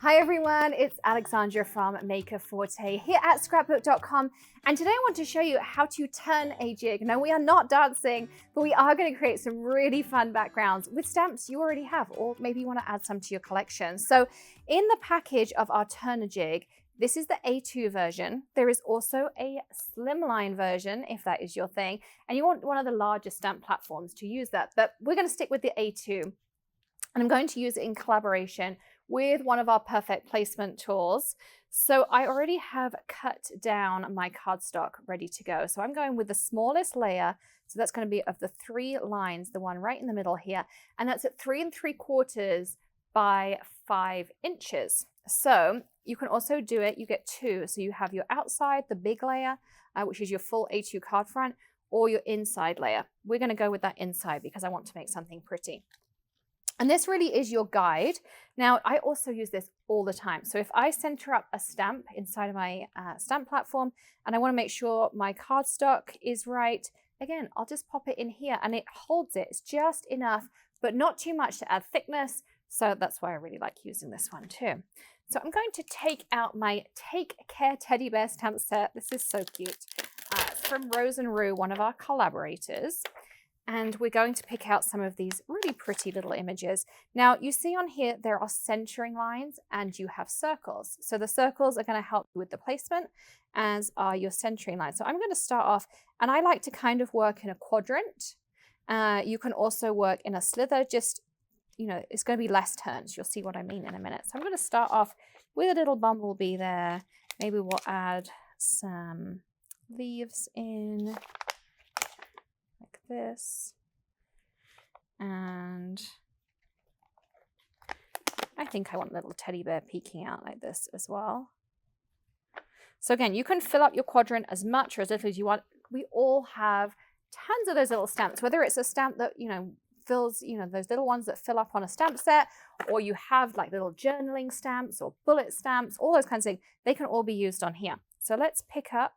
Hi everyone, it's Alexandra from Maker Forte here at Scrapbook.com, and today I want to show you how to turn a jig. Now we are not dancing, but we are going to create some really fun backgrounds with stamps you already have, or maybe you want to add some to your collection. So in the package of our turn jig, this is the A2 version. There is also a slimline version if that is your thing, and you want one of the larger stamp platforms to use that, but we're going to stick with the A2. And I'm going to use it in collaboration with one of our perfect placement tools. So I already have cut down my cardstock ready to go. So I'm going with the smallest layer. So that's going to be of the 3 lines, the one right in the middle here. And that's at 3 3/4 by 5 inches. So you can also do it, you get 2. So you have your outside, the big layer, which is your full A2 card front, or your inside layer. We're going to go with that inside because I want to make something pretty. And this really is your guide. Now, I also use this all the time. So if I center up a stamp inside of my stamp platform and I want to make sure my cardstock is right, again, I'll just pop it in here and it holds it. It's just enough, but not too much to add thickness. So that's why I really like using this one too. So I'm going to take out my Take Care Teddy Bear stamp set. This is so cute. It's from Rose and Rue, one of our collaborators. And we're going to pick out some of these really pretty little images. Now you see on here, there are centering lines and you have circles. So the circles are going to help you with the placement, as are your centering lines. So I'm going to start off, and I like to kind of work in a quadrant. You can also work in a slither, just, you know, it's going to be less turns. You'll see what I mean in a minute. So I'm going to start off with a little bumblebee there. Maybe we'll add some leaves in. This, and I think I want a little teddy bear peeking out like this as well. So again, you can fill up your quadrant as much or as little as you want. We all have tons of those little stamps, whether it's a stamp that, you know, fills, you know, those little ones that fill up on a stamp set, or you have like little journaling stamps or bullet stamps, all those kinds of things. They can all be used on here. So let's pick up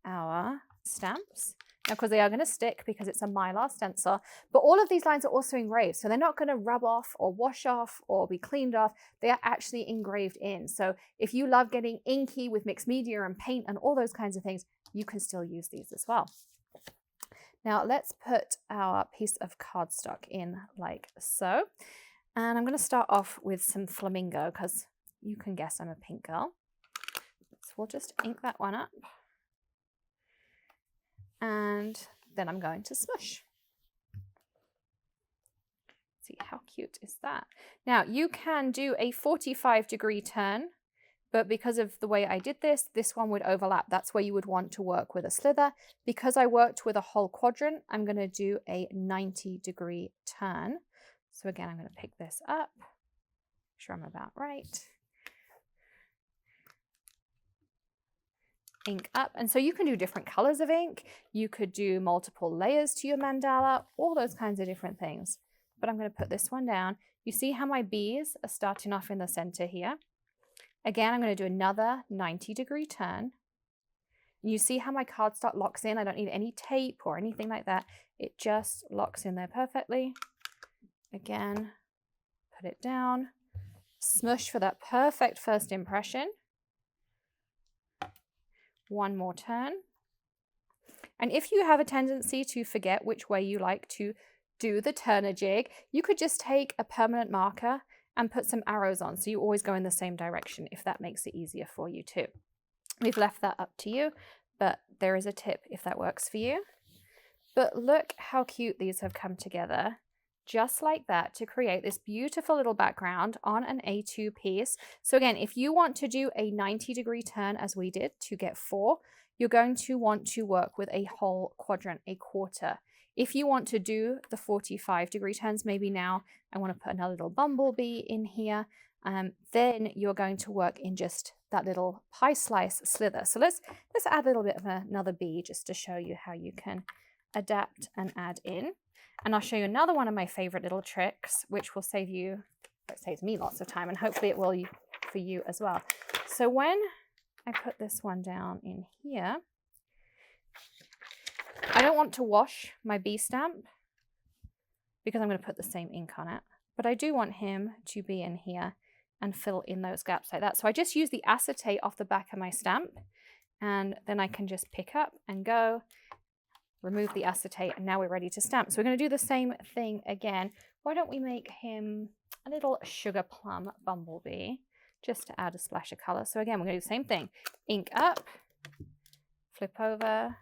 our stamps. Now, because they are going to stick because it's a Mylar stencil, but all of these lines are also engraved. So they're not going to rub off or wash off or be cleaned off. They are actually engraved in. So if you love getting inky with mixed media and paint and all those kinds of things, you can still use these as well. Now let's put our piece of cardstock in like so. And I'm going to start off with some flamingo because you can guess I'm a pink girl. So we'll just ink that one up. And then I'm going to smush. See how cute is that? Now you can do a 45-degree turn, but because of the way I did this, this one would overlap. That's where you would want to work with a slither. Because I worked with a whole quadrant, I'm going to do a 90-degree turn. So again, I'm going to pick this up, make sure I'm about right. Ink up, and so you can do different colors of ink, you could do multiple layers to your mandala, all those kinds of different things. But I'm going to put this one down. You see how my bees are starting off in the center here. Again, I'm going to do another 90-degree turn. You see how my cardstock locks in. I don't need any tape or anything like that. It just locks in there perfectly. Again, put it down, smush for that perfect first impression. One more turn. And if you have a tendency to forget which way you like to do the turner jig, you could just take a permanent marker and put some arrows on, so you always go in the same direction if that makes it easier for you too. We've left that up to you, but there is a tip if that works for you. But look how cute these have come together, just like that, to create this beautiful little background on an A2 piece. So again, if you want to do a 90-degree turn as we did to get 4, you're going to want to work with a whole quadrant, a quarter. If you want to do the 45-degree turns, maybe now I want to put another little bumblebee in here, then you're going to work in just that little pie slice slither. So let's add a little bit of another bee just to show you how you can adapt and add in. And I'll show you another one of my favorite little tricks, which will save you, it saves me lots of time, and hopefully it will for you as well. So when I put this one down in here, I don't want to wash my bee stamp because I'm going to put the same ink on it, but I do want him to be in here and fill in those gaps like that. So I just use the acetate off the back of my stamp, and then I can just pick up and go, remove the acetate, and now we're ready to stamp. So we're going to do the same thing again. Why don't we make him a little sugar plum bumblebee, just to add a splash of color. So again, we're going to do the same thing. Ink up, flip over,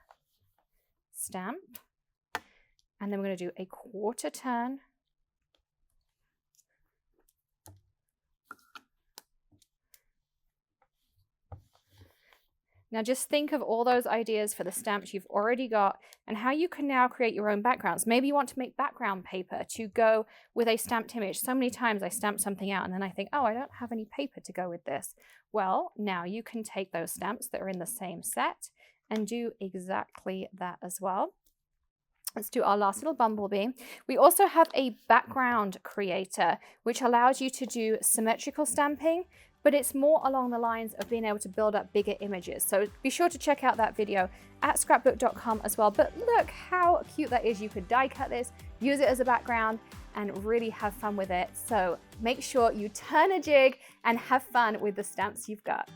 stamp, and then we're going to do a quarter turn. Now just think of all those ideas for the stamps you've already got and how you can now create your own backgrounds. Maybe you want to make background paper to go with a stamped image. So many times I stamp something out and then I think, oh, I don't have any paper to go with this. Well, now you can take those stamps that are in the same set and do exactly that as well. Let's do our last little bumblebee. We also have a background creator, which allows you to do symmetrical stamping, but it's more along the lines of being able to build up bigger images. So be sure to check out that video at Scrapbook.com as well. But look how cute that is. You could die cut this, use it as a background, and really have fun with it. So make sure you turn a jig and have fun with the stamps you've got.